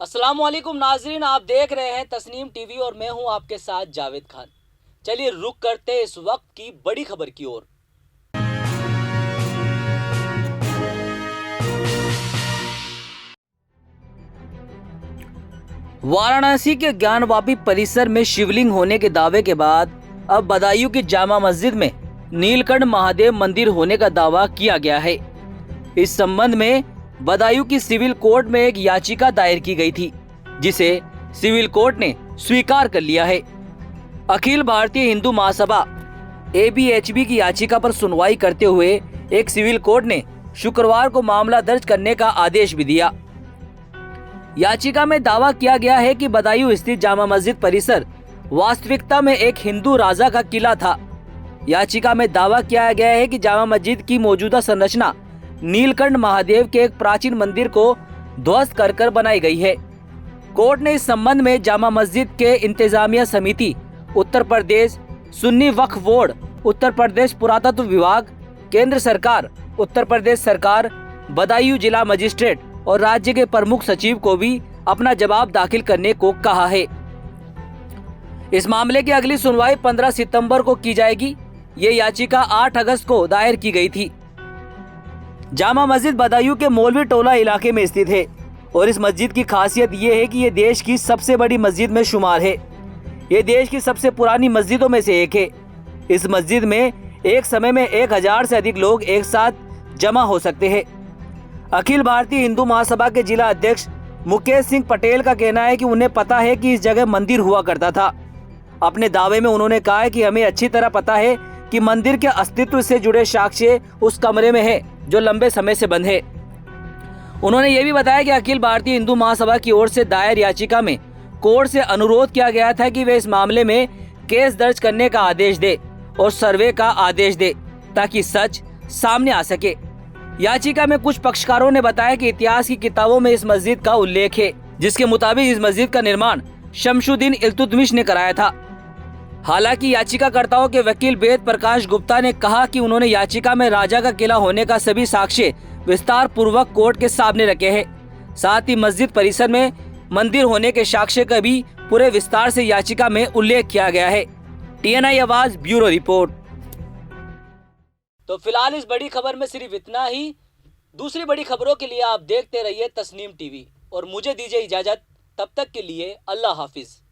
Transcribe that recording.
अस्सलाम वालेकुम नाजरीन, आप देख रहे हैं तस्नीम टीवी और मैं हूं आपके साथ जावेद खान। चलिए रुक करते हैं इस वक्त की बड़ी खबर की ओर। वाराणसी के ज्ञानवापी परिसर में शिवलिंग होने के दावे के बाद अब बदायूं की जामा मस्जिद में नीलकंठ महादेव मंदिर होने का दावा किया गया है। इस संबंध में बदायूं की सिविल कोर्ट में एक याचिका दायर की गई थी, जिसे सिविल कोर्ट ने स्वीकार कर लिया है। अखिल भारतीय हिंदू महासभा ABHB की याचिका पर सुनवाई करते हुए एक सिविल कोर्ट ने शुक्रवार को मामला दर्ज करने का आदेश भी दिया। याचिका में दावा किया गया है कि बदायूं स्थित जामा मस्जिद परिसर वास्तविकता में एक हिंदू राजा का किला था। याचिका में दावा किया गया है कि जामा मस्जिद की मौजूदा संरचना नीलकंठ महादेव के एक प्राचीन मंदिर को ध्वस्त कर बनाई गई है। कोर्ट ने इस संबंध में जामा मस्जिद के इंतजामिया समिति, उत्तर प्रदेश सुन्नी वक्फ बोर्ड, उत्तर प्रदेश पुरातत्व विभाग, केंद्र सरकार, उत्तर प्रदेश सरकार, बदायूं जिला मजिस्ट्रेट और राज्य के प्रमुख सचिव को भी अपना जवाब दाखिल करने को कहा है। इस मामले की अगली सुनवाई 15 सितंबर को की जाएगी। ये याचिका 8 अगस्त को दायर की गई थी। जामा मस्जिद बदायूं के मौलवी टोला इलाके में स्थित है और इस मस्जिद की खासियत ये है कि ये देश की सबसे बड़ी मस्जिद में शुमार है। ये देश की सबसे पुरानी मस्जिदों में से एक है। इस मस्जिद में एक समय में 1000 से अधिक लोग एक साथ जमा हो सकते हैं। अखिल भारतीय हिंदू महासभा के जिला अध्यक्ष मुकेश सिंह पटेल का कहना है कि उन्हें पता है कि इस जगह मंदिर हुआ करता था। अपने दावे में उन्होंने कहा है कि हमें अच्छी तरह पता है कि मंदिर के अस्तित्व से जुड़े साक्ष्य उस कमरे में है जो लंबे समय से बंद है। उन्होंने ये भी बताया कि अखिल भारतीय हिंदू महासभा की ओर से दायर याचिका में कोर्ट से अनुरोध किया गया था कि वे इस मामले में केस दर्ज करने का आदेश दे और सर्वे का आदेश दे ताकि सच सामने आ सके। याचिका में कुछ पक्षकारों ने बताया कि इतिहास की किताबों में इस मस्जिद का उल्लेख है, जिसके मुताबिक इस मस्जिद का निर्माण शमशुद्दीन इल्तुतमिश ने कराया था। हालांकि याचिकाकर्ताओं के वकील वेद प्रकाश गुप्ता ने कहा कि उन्होंने याचिका में राजा का किला होने का सभी साक्ष्य विस्तार पूर्वक कोर्ट के सामने रखे हैं। साथ ही मस्जिद परिसर में मंदिर होने के साक्ष्य का भी पूरे विस्तार से याचिका में उल्लेख किया गया है। TNI आवाज ब्यूरो रिपोर्ट। तो फिलहाल इस बड़ी खबर में सिर्फ इतना ही। दूसरी बड़ी खबरों के लिए आप देखते रहिए तस्नीम टीवी और मुझे दीजिए इजाजत। तब तक के लिए अल्लाह हाफिज।